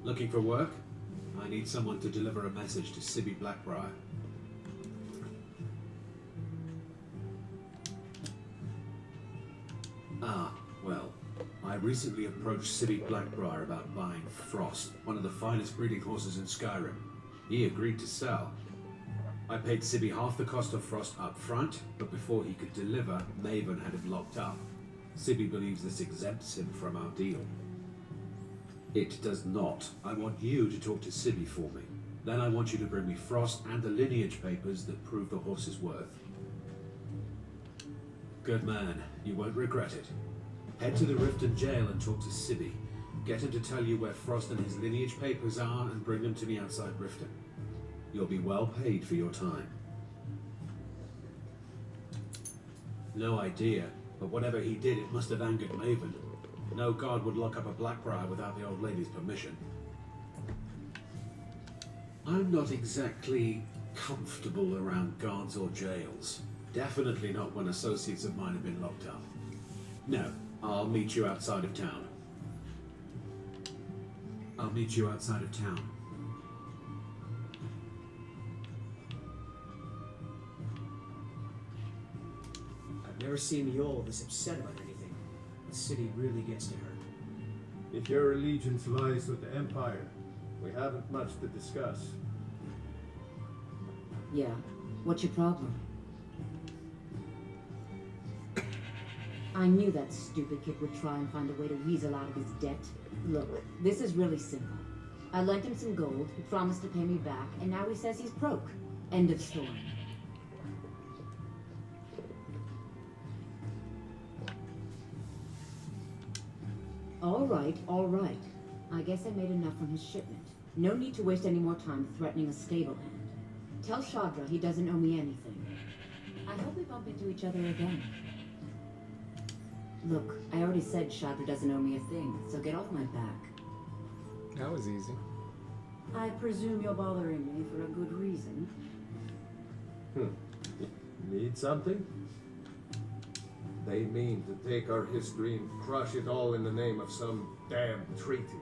Looking for work? I need someone to deliver a message to Sibby Blackbriar. Ah, well, I recently approached Sibby Blackbriar about buying Frost, one of the finest breeding horses in Skyrim. He agreed to sell. I paid Sibby half the cost of Frost up front, but before he could deliver, Maven had him locked up. Sibby believes this exempts him from our deal. It does not. I want you to talk to Sibby for me. Then I want you to bring me Frost and the lineage papers that prove the horse's worth. Good man. You won't regret it. Head to the Riften jail and talk to Sibby. Get him to tell you where Frost and his lineage papers are and bring them to me outside Riften. You'll be well paid for your time. No idea, but whatever he did, it must have angered Maven. No god would lock up a Blackbriar without the old lady's permission. I'm not exactly comfortable around guards or jails. Definitely not when associates of mine have been locked up. No, I'll meet you outside of town. I'll meet you outside of town. I've never seen Mjol this upset about anything. The city really gets to her. If your allegiance lies with the Empire, we haven't much to discuss. Yeah. What's your problem? I knew that stupid kid would try and find a way to weasel out of his debt. Look, this is really simple. I lent him some gold, he promised to pay me back, and now he says he's broke. End of story. All right. I guess I made enough from his shipment. No need to waste any more time threatening a stable hand. Tell Shadra he doesn't owe me anything. I hope we bump into each other again. Look, I already said Shadra doesn't owe me a thing, so get off my back. That was easy. I presume you're bothering me for a good reason. Need something? They mean to take our history and crush it all in the name of some damn treaty.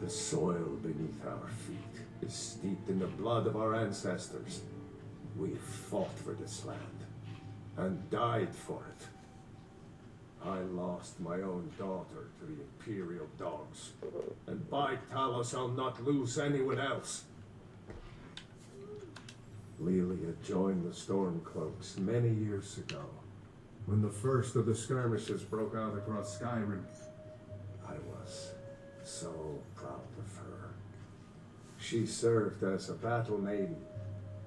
The soil beneath our feet is steeped in the blood of our ancestors. We fought for this land and died for it. I lost my own daughter to the Imperial dogs, and by Talos I'll not lose anyone else. Lelia joined the Stormcloaks many years ago, when the first of the skirmishes broke out across Skyrim. I was so proud of her. She served as a battle maiden,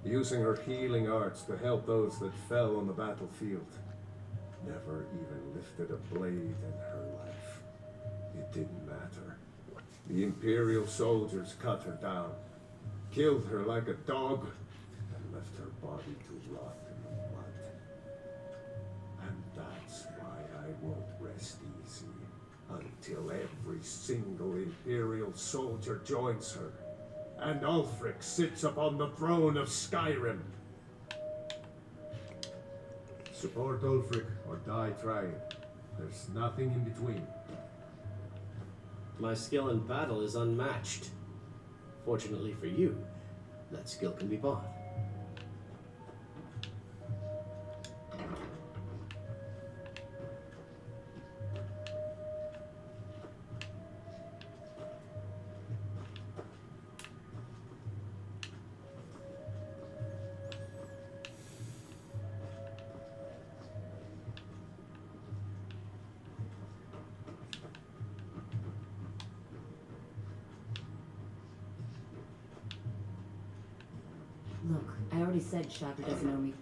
using her healing arts to help those that fell on the battlefield. Never even lifted a blade in her life. It didn't matter. The Imperial soldiers cut her down, killed her like a dog, and left her body to rot in the mud. And that's why I won't rest easy until every single Imperial soldier joins her, and Ulfric sits upon the throne of Skyrim. Support Ulfric or die trying. There's nothing in between. My skill in battle is unmatched. Fortunately for you, that skill can be bought. Look, I already said Shadra doesn't owe me.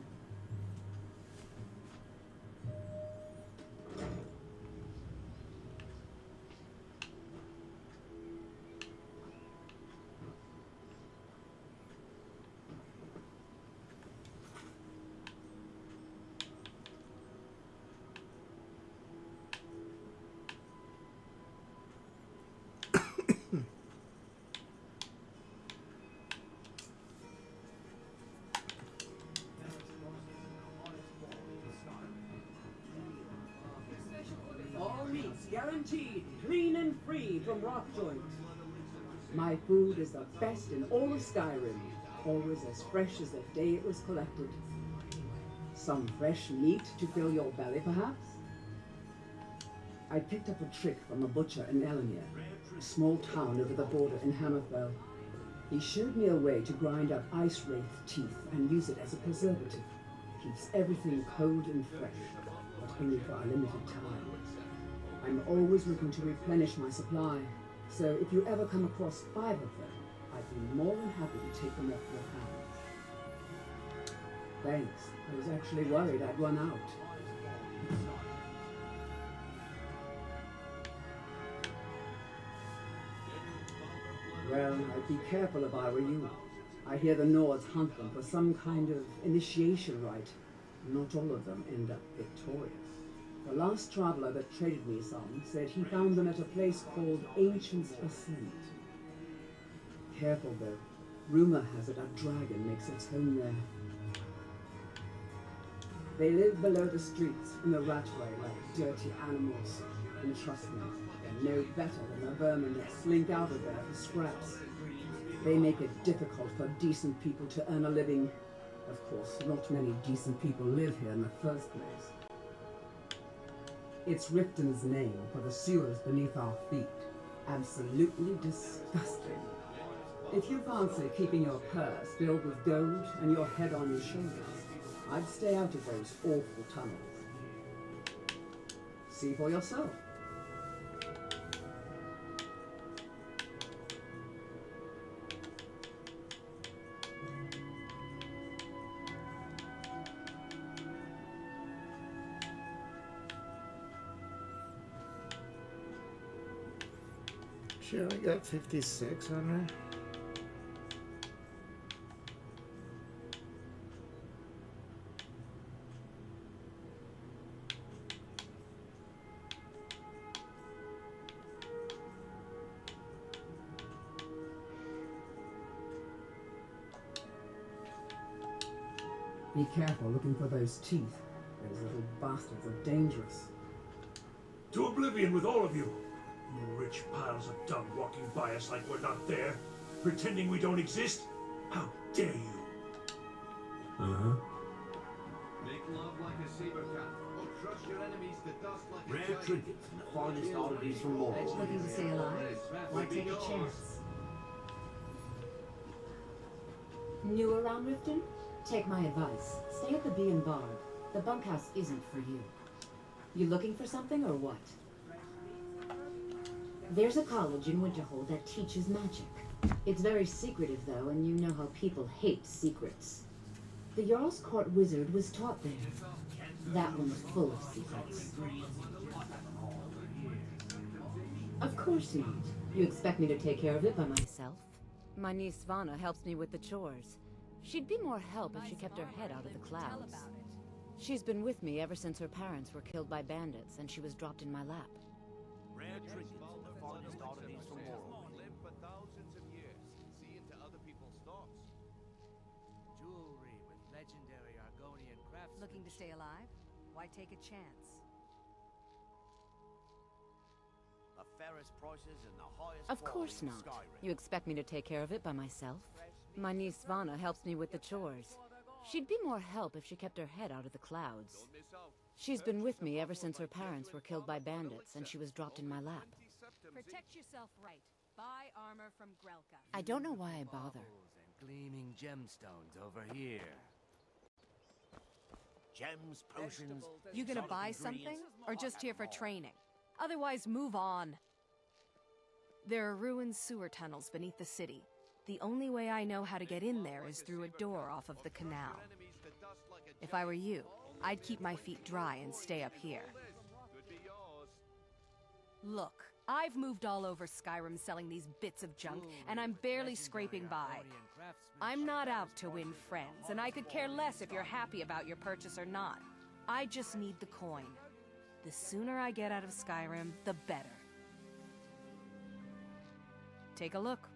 All meats guaranteed, clean and free from rock joints. My food is the best in all of Skyrim, always as fresh as the day it was collected. Some fresh meat to fill your belly, perhaps? I picked up a trick from a butcher in Elenir, a small town over the border in Hammerfell. He showed me a way to grind up ice wraith teeth and use it as a preservative. Keeps everything cold and fresh, but only for a limited time. I'm always looking to replenish my supply, so if you ever come across 5 of them, I'd be more than happy to take them off your hands. Thanks. I was actually worried I'd run out. Well, I'd be careful if I were you. I hear the Nords hunt them for some kind of initiation rite. Not all of them end up victorious. The last traveler that traded me some said he found them at a place called Ancient's Ascent. Careful though. Rumor has it a dragon makes its home there. They live below the streets in the ratway like dirty animals. And trust me, they're no better than the vermin that slink out of there for scraps. They make it difficult for decent people to earn a living. Of course, not many decent people live here in the first place. It's Riften's name for the sewers beneath our feet. Absolutely disgusting. If you fancy keeping your purse filled with gold and your head on your shoulders, I'd stay out of those awful tunnels. See for yourself. She only got 56 on her. Be careful looking for those teeth. Those little bastards are dangerous. To oblivion with all of you! You rich piles of dung walking by us like we're not there, pretending we don't exist? How dare you! Make love like a saber cat, or crush your enemies to dust like a Rare giant. trinkets and the finest oddities from Laurel. Looking to stay alive? Why take a chance? New around Riften? Take my advice. Stay at the Bee and Bar. The bunkhouse isn't for you. You looking for something or what? There's a college in Winterhold that teaches magic. It's very secretive though, and you know how people hate secrets. The Jarl's Court wizard was taught there. That one's full of secrets. Of course not. You expect me to take care of it by myself? My niece Svana helps me with the chores. She'd be more help if she kept her head out of the clouds. She's been with me ever since her parents were killed by bandits and she was dropped in my lap. Rare trinkets and the finest oddities from Laurel. Live for thousands of years, see into other people's thoughts. Jewelry with legendary Argonian craftsmanship. Looking to stay alive? Why take a chance? The fairest prices and the highest Of course quality in not. Skyrim. You expect me to take care of it by myself? My niece Svana helps me with the chores. She'd be more help if she kept her head out of the clouds. Don't miss out. She's been with me ever since her parents were killed by bandits and she was dropped in my lap. Protect yourself right. Buy armor from Grelka. I don't know why I bother. Marbles and gleaming gemstones over here. Gems, potions. You gonna exotic buy something? ingredients. Or just here for training? Otherwise, move on. There are ruined sewer tunnels beneath the city. The only way I know how to get in there is through a door off of the canal. If I were you, I'd keep my feet dry and stay up here. Could be yours. Look, I've moved all over Skyrim selling these bits of junk, and I'm barely scraping by. I'm not out to win friends, and I could care less if you're happy about your purchase or not. I just need the coin. The sooner I get out of Skyrim, the better. Take a look.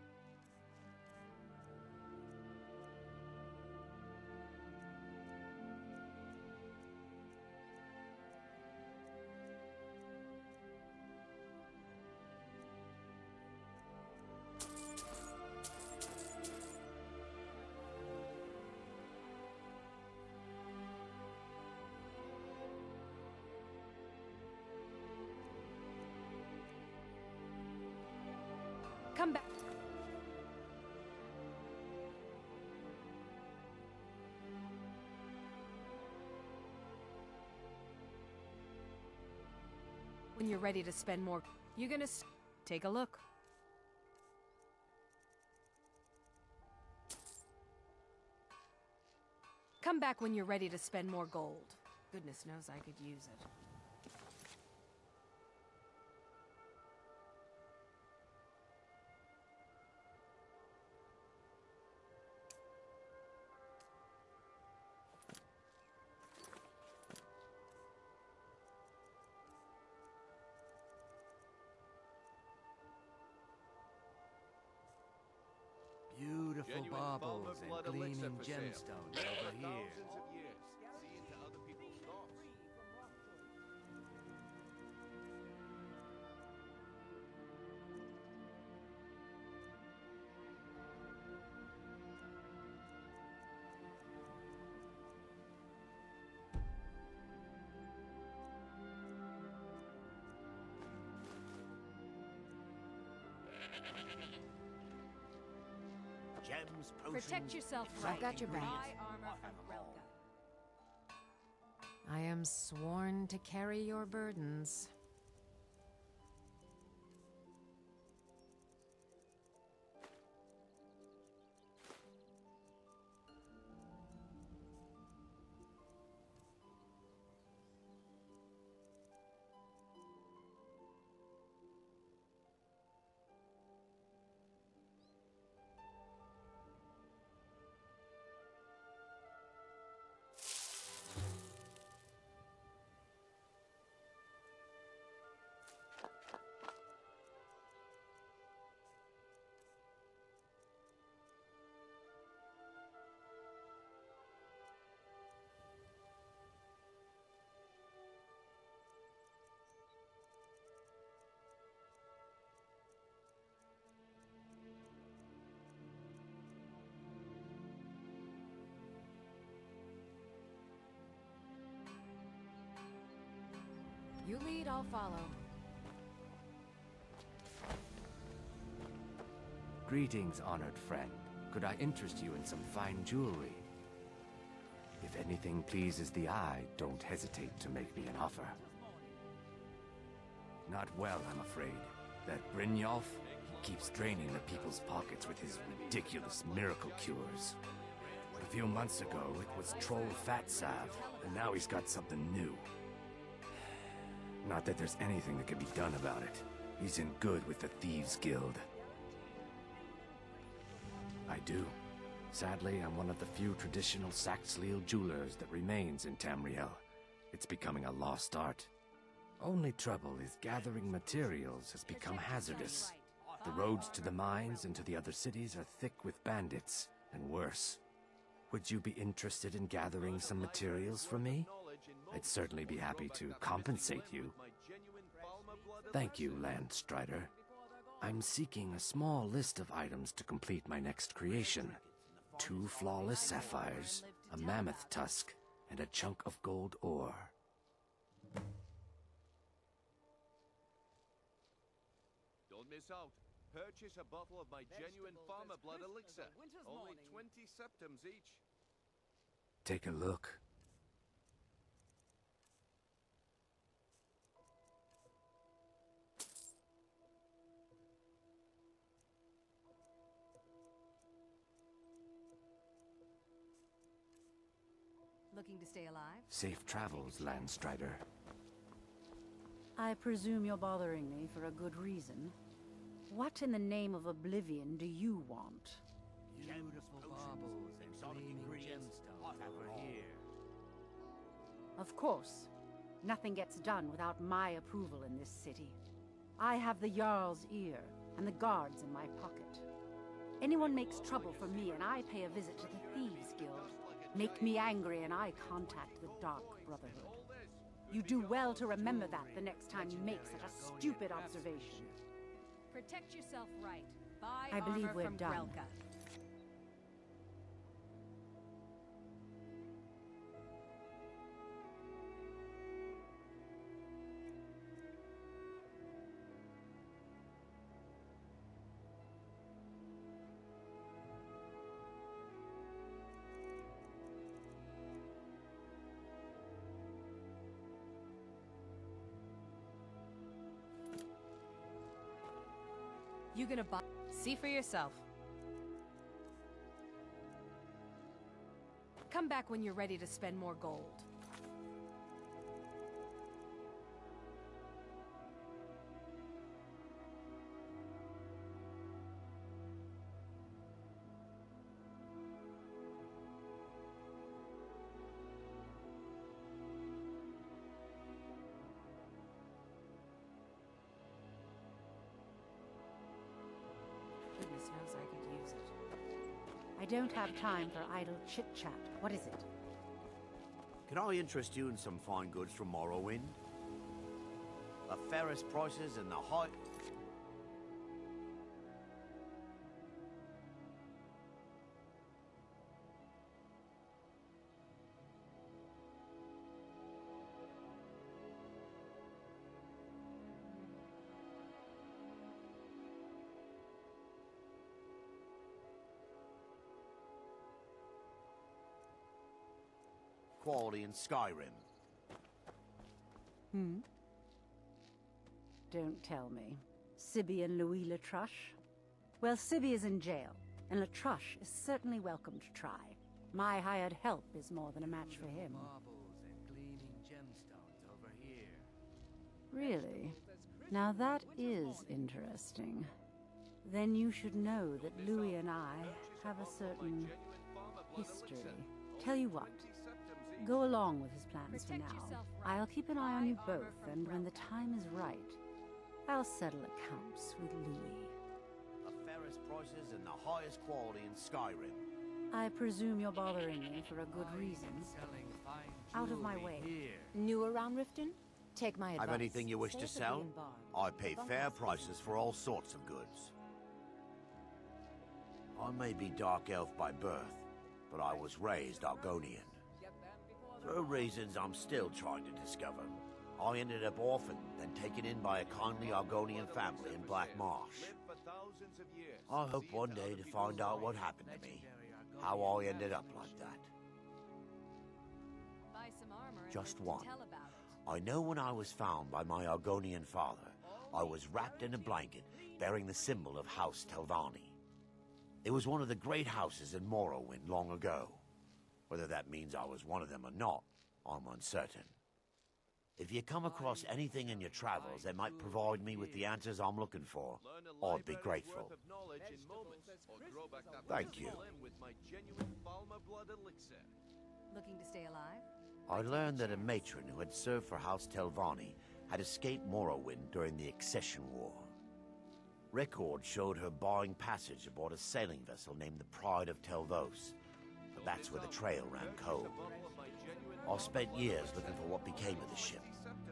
When you're ready to spend more, you're gonna take a look. Come back when you're ready to spend more gold. Goodness knows I could use it. Beautiful Genuine baubles farmer and blood elixir gleaming for sale. gemstones For over here. thousands of years. See into other people's thoughts. Gems, Protect yourself I've right. got your back. Buy armor from Relka. I am sworn to carry your burdens. You lead, I'll follow. Greetings, honored friend. Could I interest you in some fine jewelry? If anything pleases the eye, don't hesitate to make me an offer. Not well, I'm afraid. That Brynjolf, he keeps draining the people's pockets with his ridiculous miracle cures. A few months ago, it was Troll Fat Salve, and now he's got something new. Not that there's anything that can be done about it. He's in good with the Thieves Guild. I do. Sadly, I'm one of the few traditional Saxhleel jewelers that remains in Tamriel. It's becoming a lost art. Only trouble is gathering materials has become hazardous. The roads to the mines and to the other cities are thick with bandits, and worse. Would you be interested in gathering some materials from me? I'd certainly be happy to compensate you. Thank you, Landstrider. I'm seeking a small list of items to complete my next creation. 2 flawless sapphires, a mammoth tusk, and a chunk of gold ore. Don't miss out. Purchase a bottle of my genuine farmer blood elixir. Only 20 septums each. Take a look. Looking to stay alive? Safe travels, Landstrider. I presume you're bothering me for a good reason. What in the name of oblivion do you want? Beautiful baubles and gleaming gemstones over here. Of course. Nothing gets done without my approval in this city. I have the Jarl's ear and the guards in my pocket. Anyone makes trouble for me and I pay a visit to the Thieves Guild. Make me angry and I contact the Dark Brotherhood. You do well to remember that the next time you make such a stupid observation. Protect yourself right. Buy I believe armor we're from done. Relka. You gonna buy? See for yourself. Come back when you're ready to spend more gold. Goodness knows I could use it. I don't have time for idle chit-chat. What is it? Can I interest you in some fine goods from Morrowind? The fairest prices and the high... quality in Skyrim. Don't tell me. Sibby and Louis Latruche? Well, Sibby is in jail, and Latruche is certainly welcome to try. My hired help is more than a match for him. Marbles and gleaming gemstones over here. Really? Now that is interesting. Then you should know that Louis and I have a certain history. Tell you what, go along with his plans for now. I'll keep an eye on you both, and when the time is right, I'll settle accounts with Louis. The fairest prices and the highest quality in Skyrim. I presume you're bothering me for a good reason. Out of my way. New around Riften? Take my advice. Have anything you wish to sell? I pay fair prices for all sorts of goods. I may be Dark Elf by birth, but I was raised Argonian. For reasons I'm still trying to discover, I ended up orphaned, then taken in by a kindly Argonian family in Black Marsh. I hope one day to find out what happened to me, how I ended up like that. Buy some armor and Just live to one. tell about it. I know when I was found by my Argonian father, I was wrapped in a blanket bearing the symbol of House Telvanni. It was one of the great houses in Morrowind long ago. Whether that means I was one of them or not, I'm uncertain. If you come across anything in your travels that might provide me with the answers I'm looking for, I'd be grateful. Thank you. Looking to stay alive? I learned that a matron who had served for House Telvanni had escaped Morrowind during the Accession War. Records showed her buying passage aboard a sailing vessel named the Pride of Telvos, but that's where the trail ran cold. I spent years looking for what became of the ship,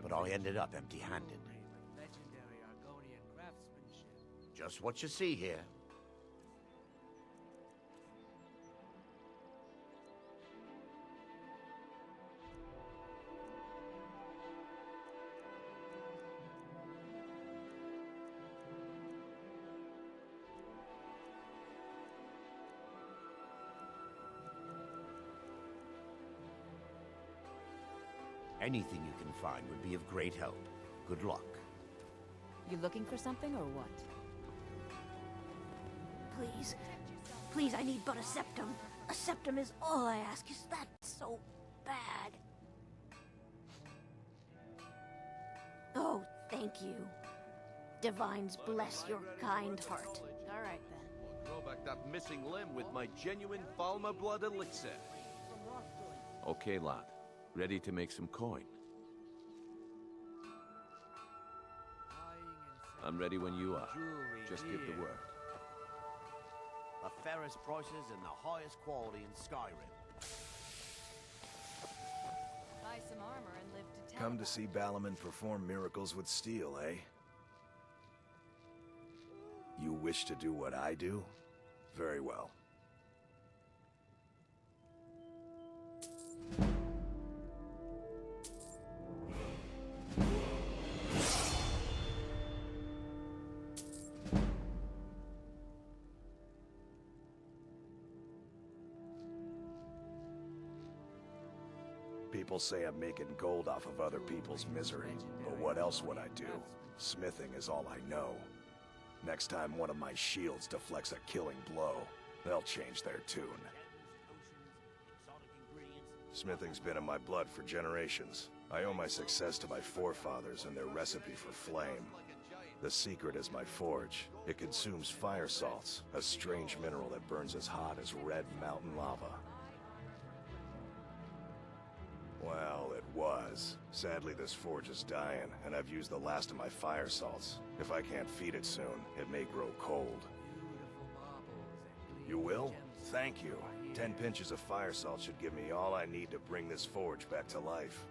but I ended up empty-handed. Legendary Argonian craftsmanship. Just what you see here. Anything you can find would be of great help. Good luck. You looking for something or what? Please. Please, I need but a septum. A septum is all I ask. Is that so bad? Oh, thank you. Divines bless your kind heart. All right, then. We'll grow back that missing limb with my genuine Falma blood elixir. Okay, lad. Ready to make some coin? I'm ready when you are. Just give the word. The fairest prices and the highest quality in Skyrim. Buy some armor and live to tell Come to about see it. Balaman perform miracles with steel, eh? You wish to do what I do? Very well. People say I'm making gold off of other people's misery, but what else would I do? Smithing is all I know. Next time one of my shields deflects a killing blow, they'll change their tune. Smithing's been in my blood for generations. I owe my success to my forefathers and their recipe for flame. The secret is my forge. It consumes fire salts, a strange mineral that burns as hot as red mountain lava. Well, it was. Sadly, this forge is dying, and I've used the last of my fire salts. If I can't feed it soon, it may grow cold. You will? Thank you. 10 pinches of fire salt should give me all I need to bring this forge back to life.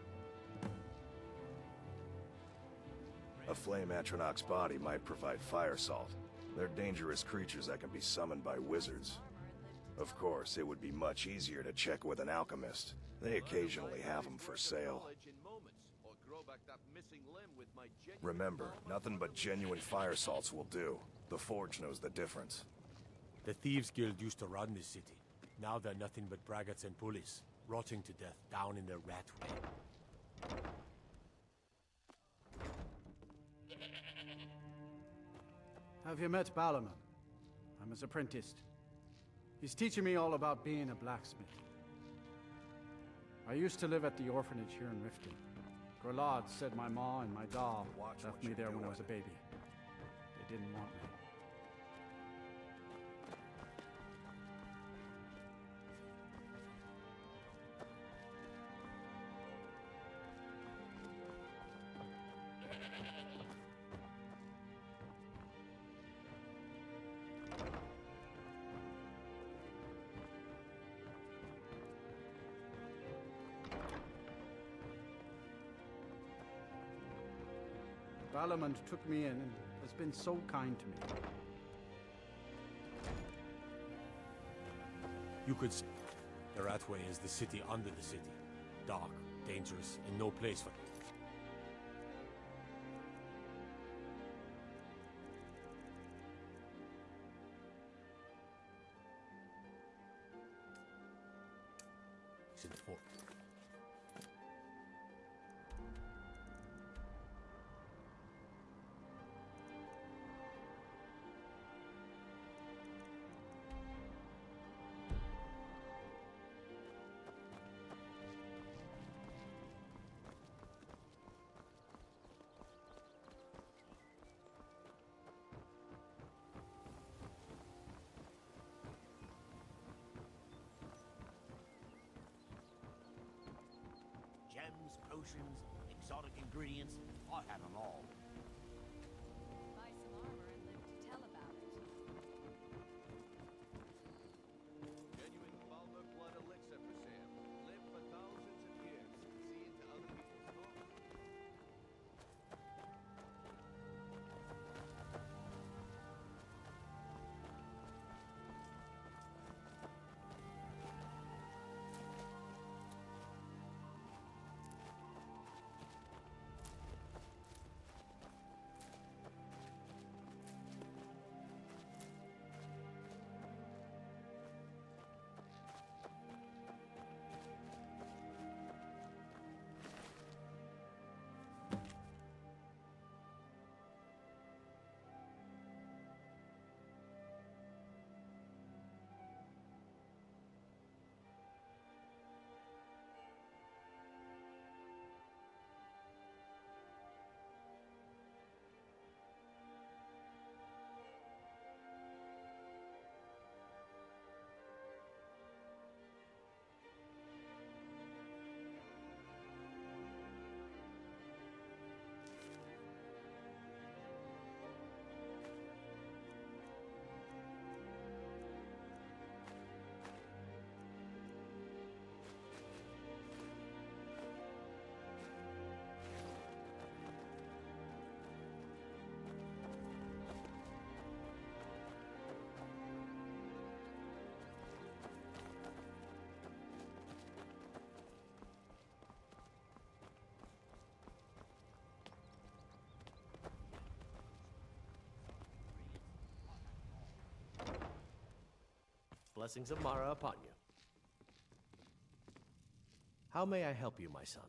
A flame Atronach's body might provide fire salt. They're dangerous creatures that can be summoned by wizards. Of course, it would be much easier to check with an alchemist. They occasionally have them for sale. Remember, nothing but genuine fire salts will do. The forge knows the difference. The Thieves Guild used to run this city. Now they're nothing but braggarts and bullies, rotting to death down in their rat way. Have you met Ballerman? I'm his apprentice. He's teaching me all about being a blacksmith. I used to live at the orphanage here in Riften. Grelad said my ma and my doll left me there when I was a baby. They didn't want me. Ballerman took me in and has been so kind to me. You could say the Ratway is the city under the city. Dark, dangerous, and no place for... Gems, potions, exotic ingredients, I had them all. Buy some armor and live to tell about it. Genuine Balmer blood elixir for sale. Live for thousands of years. See into other people's homes. Blessings of Mara upon you. How may I help you, my son?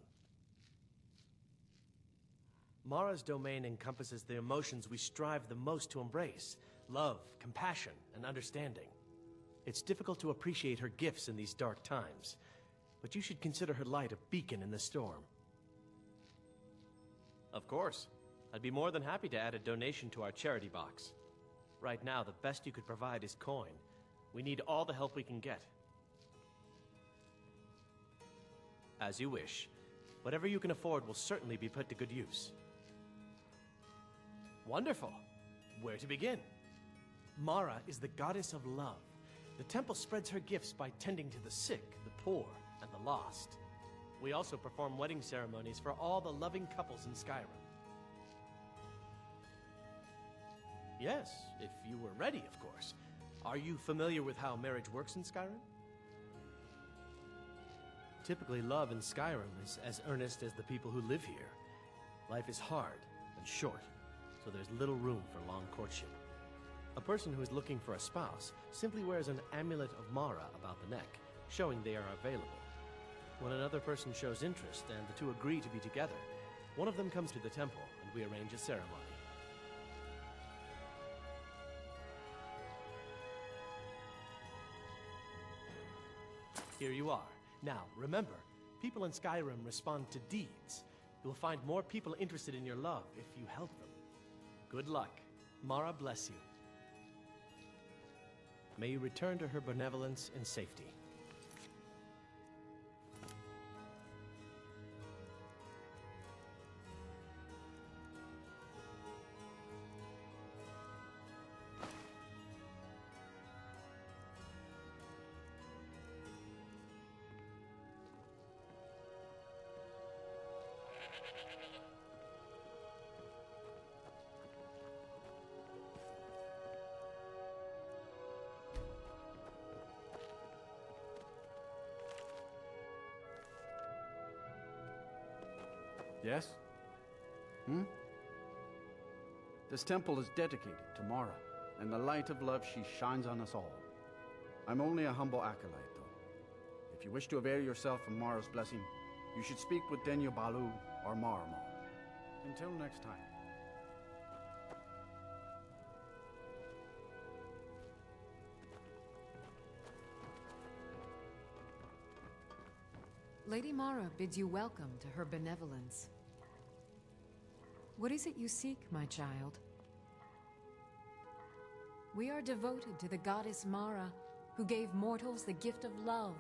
Mara's domain encompasses the emotions we strive the most to embrace: love, compassion, and understanding. It's difficult to appreciate her gifts in these dark times, but you should consider her light a beacon in the storm. Of course. I'd be more than happy to add a donation to our charity box. Right now, the best you could provide is coin. We need all the help we can get. As you wish. Whatever you can afford will certainly be put to good use. Wonderful. Where to begin? Mara is the goddess of love. The temple spreads her gifts by tending to the sick, the poor, and the lost. We also perform wedding ceremonies for all the loving couples in Skyrim. Yes, if you were ready, of course. Are you familiar with how marriage works in Skyrim? Typically, love in Skyrim is as earnest as the people who live here. Life is hard and short, so there's little room for long courtship. A person who is looking for a spouse simply wears an amulet of Mara about the neck, showing they are available. When another person shows interest and the two agree to be together, one of them comes to the temple and we arrange a ceremony. Here you are. Now, remember, people in Skyrim respond to deeds. You'll find more people interested in your love if you help them. Good luck. Mara bless you. May you return to her benevolence in safety. Yes? This temple is dedicated to Mara, and the light of love she shines on us all. I'm only a humble acolyte, though. If you wish to avail yourself of Mara's blessing, you should speak with Denya Balu or Maramal. Until next time. Lady Mara bids you welcome to her benevolence. What is it you seek, my child? We are devoted to the goddess Mara, who gave mortals the gift of love,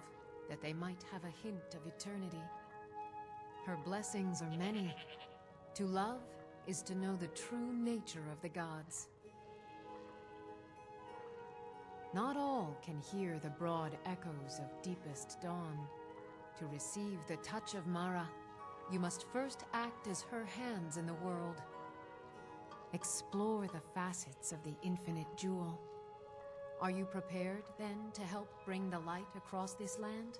that they might have a hint of eternity. Her blessings are many. To love is to know the true nature of the gods. Not all can hear the broad echoes of deepest dawn. To receive the touch of Mara, you must first act as her hands in the world. Explore the facets of the infinite jewel. Are you prepared, then, to help bring the light across this land?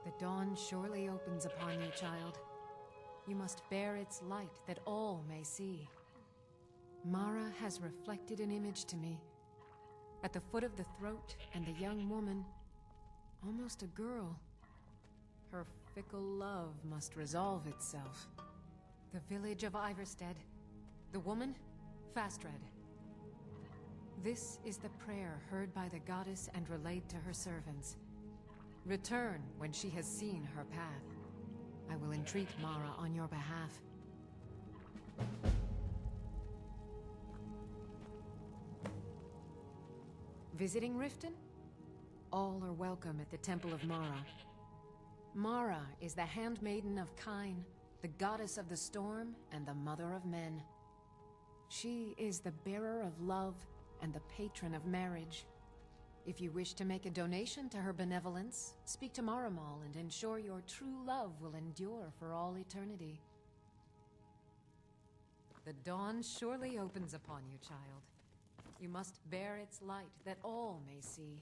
The dawn surely opens upon you, child. You must bear its light that all may see. Mara has reflected an image to me. At the foot of the throat and the young woman, almost a girl. Her fickle love must resolve itself. The village of Iverstead. The woman, Fastred. This is the prayer heard by the goddess and relayed to her servants. Return when she has seen her path. I will entreat Mara on your behalf. Visiting Riften? All are welcome at the Temple of Mara. Mara is the handmaiden of Kine, the goddess of the storm and the mother of men. She is the bearer of love and the patron of marriage. If you wish to make a donation to her benevolence, speak to Maramal and ensure your true love will endure for all eternity. The dawn surely opens upon you, child. You must bear its light that all may see.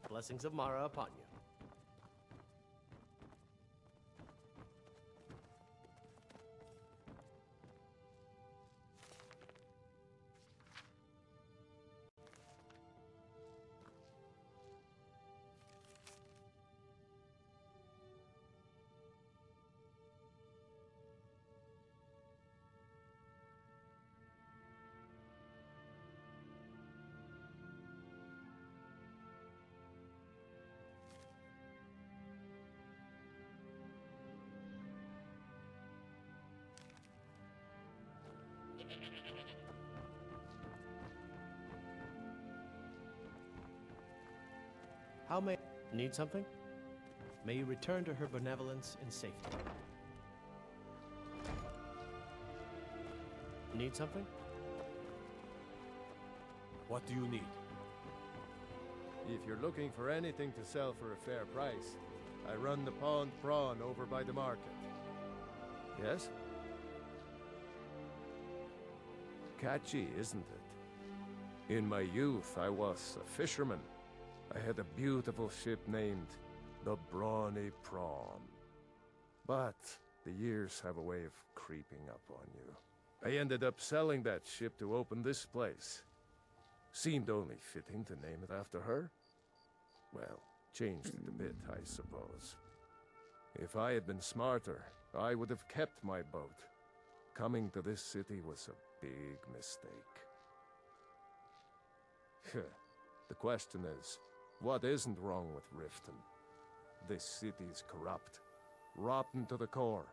Blessings of Mara upon you. Need something? May you return to her benevolence in safety. Need something? What do you need? If you're looking for anything to sell for a fair price, I run the Pond Prawn over by the market. Yes? Catchy, isn't it? In my youth, I was a fisherman. I had a beautiful ship named the Brawny Prawn. But the years have a way of creeping up on you. I ended up selling that ship to open this place. Seemed only fitting to name it after her. Well, changed it a bit, I suppose. If I had been smarter, I would have kept my boat. Coming to this city was a big mistake. The question is, what isn't wrong with Riften? This city's corrupt, rotten to the core.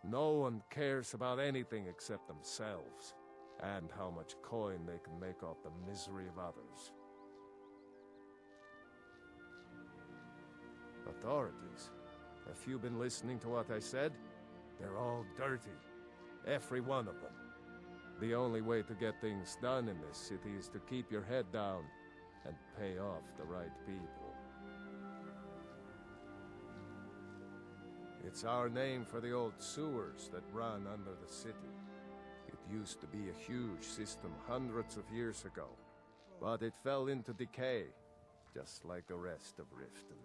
No one cares about anything except themselves, and how much coin they can make off the misery of others. Authorities, have you been listening to what I said? They're all dirty, every one of them. The only way to get things done in this city is to keep your head down and pay off the right people. It's our name for the old sewers that run under the city. It used to be a huge system hundreds of years ago, but it fell into decay, just like the rest of Riften.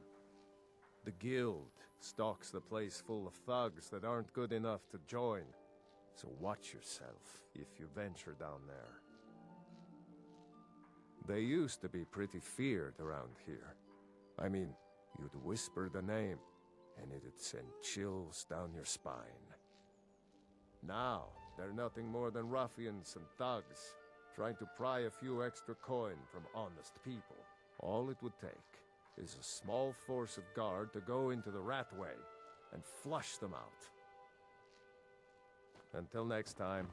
The guild stocks the place full of thugs that aren't good enough to join, so watch yourself if you venture down there. They used to be pretty feared around here. I mean, you'd whisper the name, and it'd send chills down your spine. Now, they're nothing more than ruffians and thugs, trying to pry a few extra coin from honest people. All it would take is a small force of guard to go into the Ratway and flush them out. Until next time.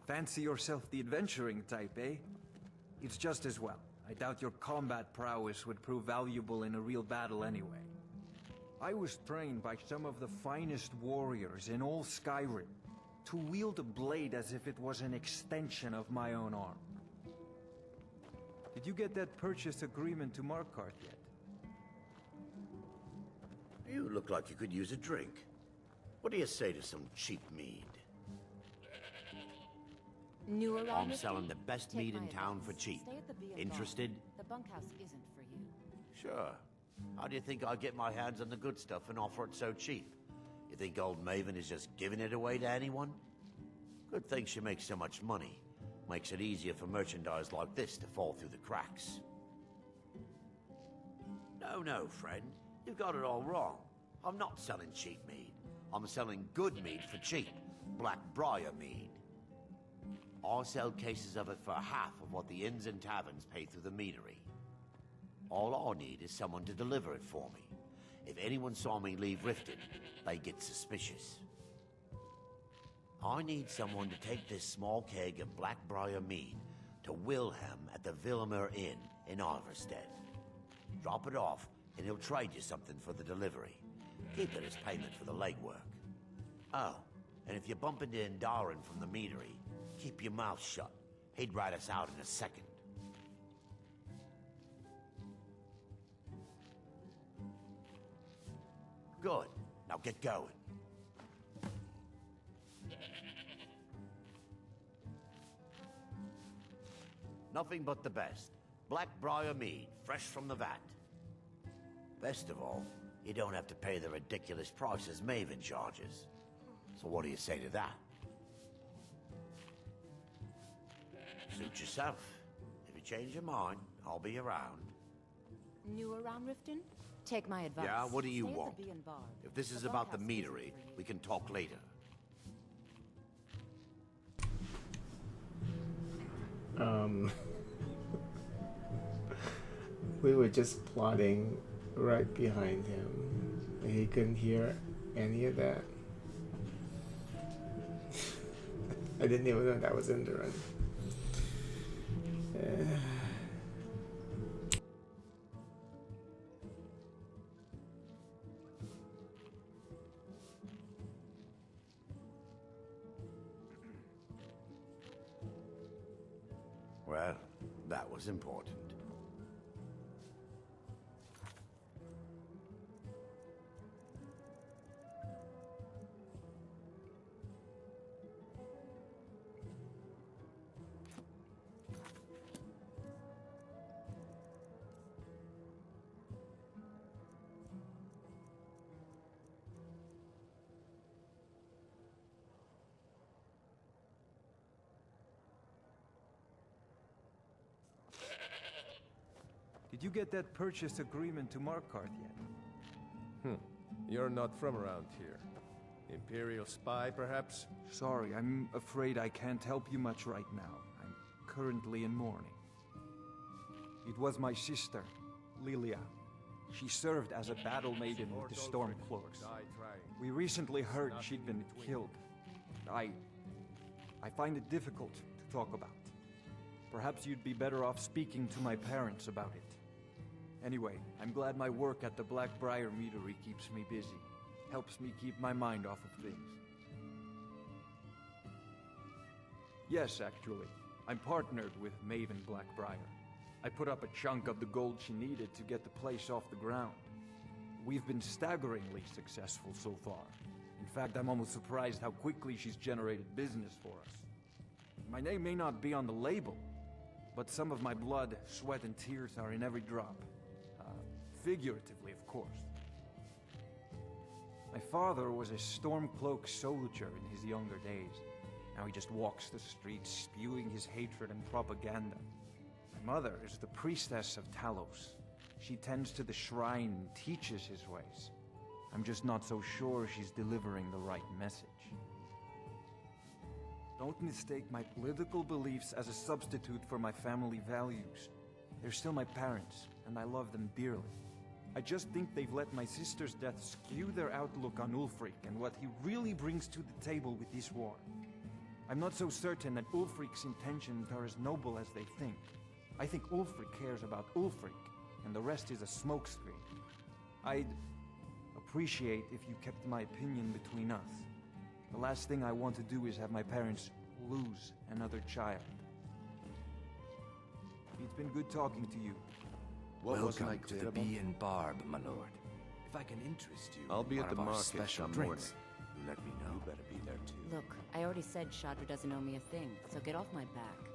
Fancy yourself the adventuring type, eh? It's just as well. I doubt your combat prowess would prove valuable in a real battle anyway. I was trained by some of the finest warriors in all Skyrim to wield a blade as if it was an extension of my own arm. Did you get that purchase agreement to Markarth yet? You look like you could use a drink. What do you say to some cheap mead? New around I'm this selling thing? the best Take mead my in town advice. for cheap. Stay at the B&B. Interested? The bunkhouse isn't for you. Sure. How do you think I get my hands on the good stuff and offer it so cheap? You think old Maven is just giving it away to anyone? Good thing she makes so much money. Makes it easier for merchandise like this to fall through the cracks. No, friend. You've got it all wrong. I'm not selling cheap mead. I'm selling good mead for cheap. Blackbriar mead. I sell cases of it for half of what the inns and taverns pay through the meadery. All I need is someone to deliver it for me. If anyone saw me leave Riften, they get suspicious. I need someone to take this small keg of Blackbriar mead to Wilhelm at the Vilmer Inn in Iverstead. Drop it off, and he'll trade you something for the delivery. Keep it as payment for the legwork. Oh, and if you bump into Indaren from the meadery, keep your mouth shut. He'd rat us out in a second. Good. Now get going. Nothing but the best. Blackbriar mead, fresh from the vat. Best of all, you don't have to pay the ridiculous prices Maven charges. So what do you say to that? Suit yourself. If you change your mind, I'll be around. New around Riften? Take my advice. Yeah, what do you Stay at want? the B&B. If this is The about the bunkhouse isn't meadery, for you. we can talk later. We were just plotting right behind him. He couldn't hear any of that. I didn't even know that was in the run. Well, that was important. Did you get that purchase agreement to Markarth yet? You're not from around here. Imperial spy, perhaps? Sorry, I'm afraid I can't help you much right now. I'm currently in mourning. It was my sister, Lilia. She served as a battle maiden with the Stormcloaks. We recently heard she'd been killed. I find it difficult to talk about. Perhaps you'd be better off speaking to my parents about it. Anyway, I'm glad my work at the Blackbriar Meadery keeps me busy. Helps me keep my mind off of things. Yes, actually. I'm partnered with Maven Blackbriar. I put up a chunk of the gold she needed to get the place off the ground. We've been staggeringly successful so far. In fact, I'm almost surprised how quickly she's generated business for us. My name may not be on the label, but some of my blood, sweat, and tears are in every drop. Figuratively, of course. My father was a Stormcloak soldier in his younger days. Now he just walks the streets spewing his hatred and propaganda. My mother is the priestess of Talos. She tends to the shrine and teaches his ways. I'm just not so sure she's delivering the right message. Don't mistake my political beliefs as a substitute for my family values. They're still my parents, and I love them dearly. I just think they've let my sister's death skew their outlook on Ulfric and what he really brings to the table with this war. I'm not so certain that Ulfric's intentions are as noble as they think. I think Ulfric cares about Ulfric, and the rest is a smokescreen. I'd appreciate if you kept my opinion between us. The last thing I want to do is have my parents lose another child. It's been good talking to you. Welcome to the Bee and Barb, my lord. If I can interest you, I'll be at the market special some drinks. morning. You let me know. You better be there too. Look, I already said Shadra doesn't owe me a thing, so get off my back.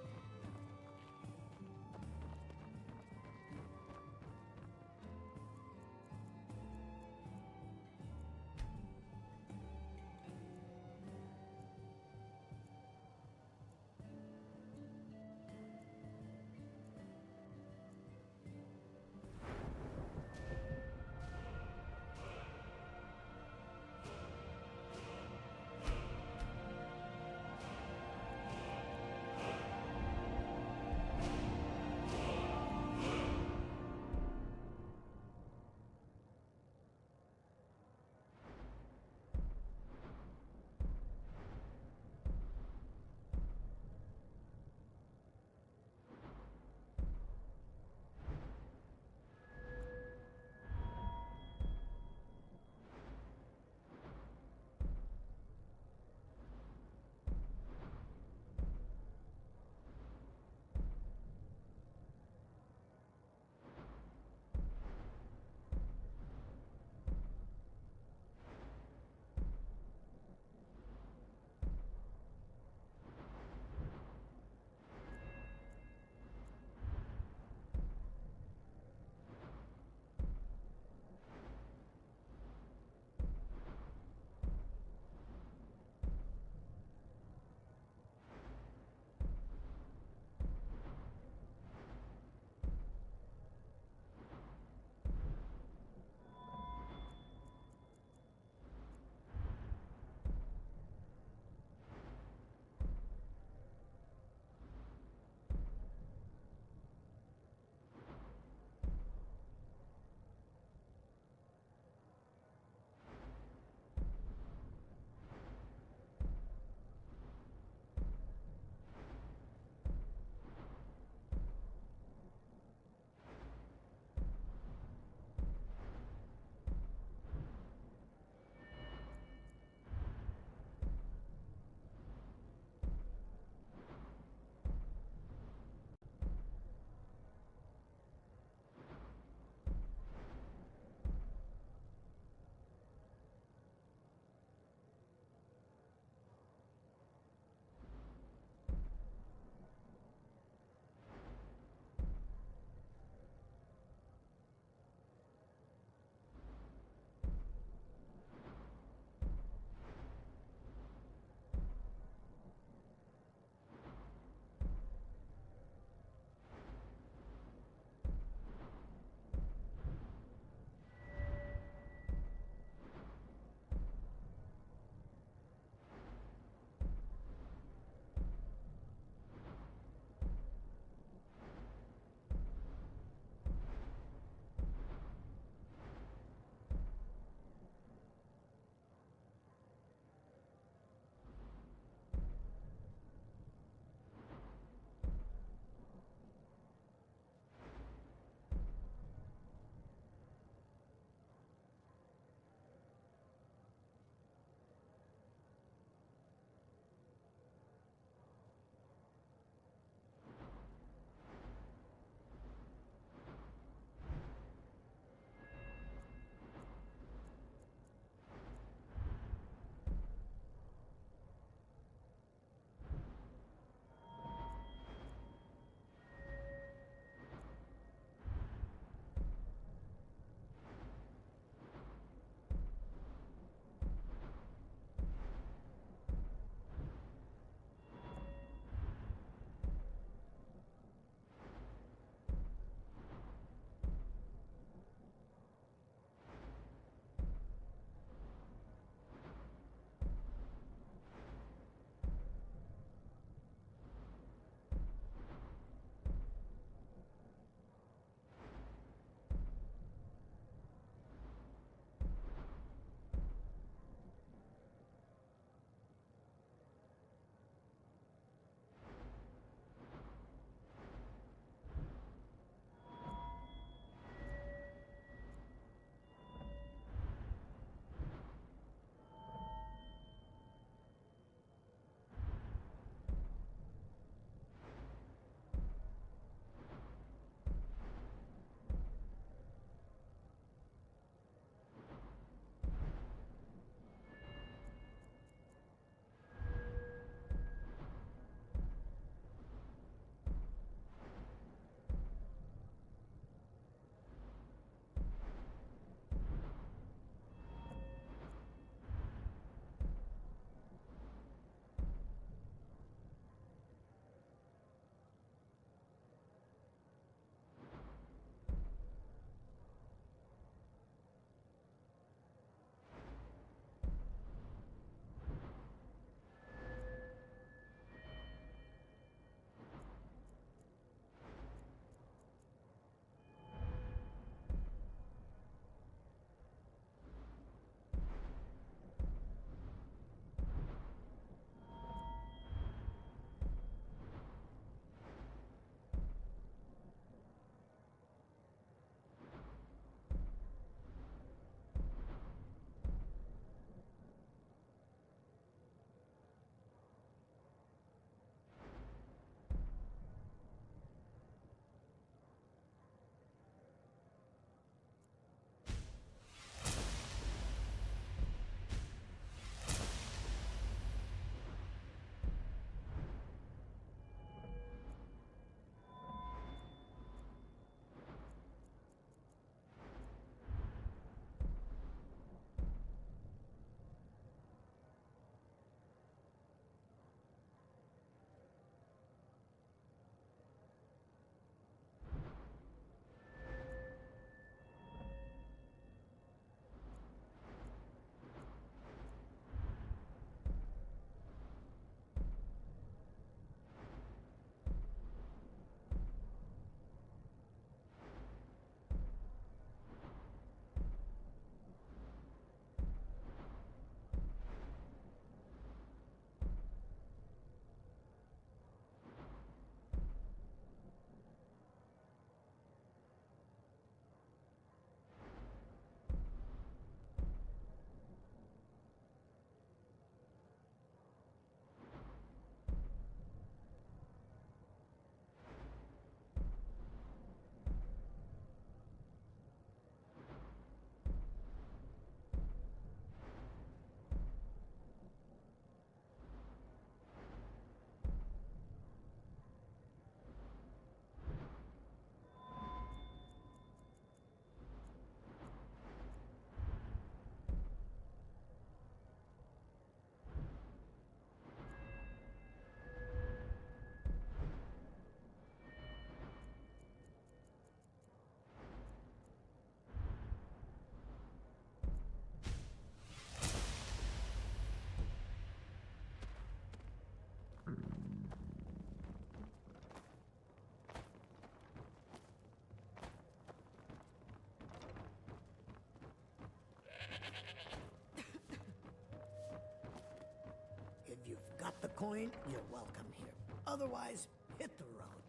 the coin, you're welcome here. Otherwise, hit the road.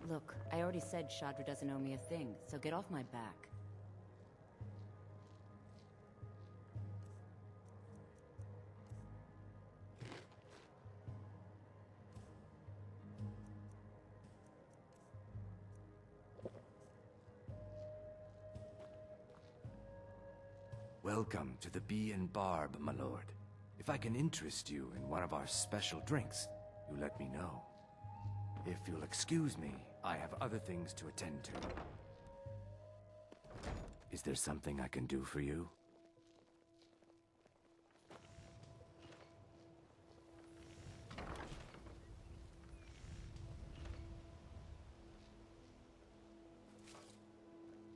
Look, I already said Shadra doesn't owe me a thing, so get off my back. Welcome to the Bee and Barb, my lord. If I can interest you in one of our special drinks, you let me know. If you'll excuse me, I have other things to attend to. Is there something I can do for you?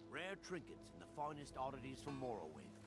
Rare trinkets and the finest oddities from Morrowind.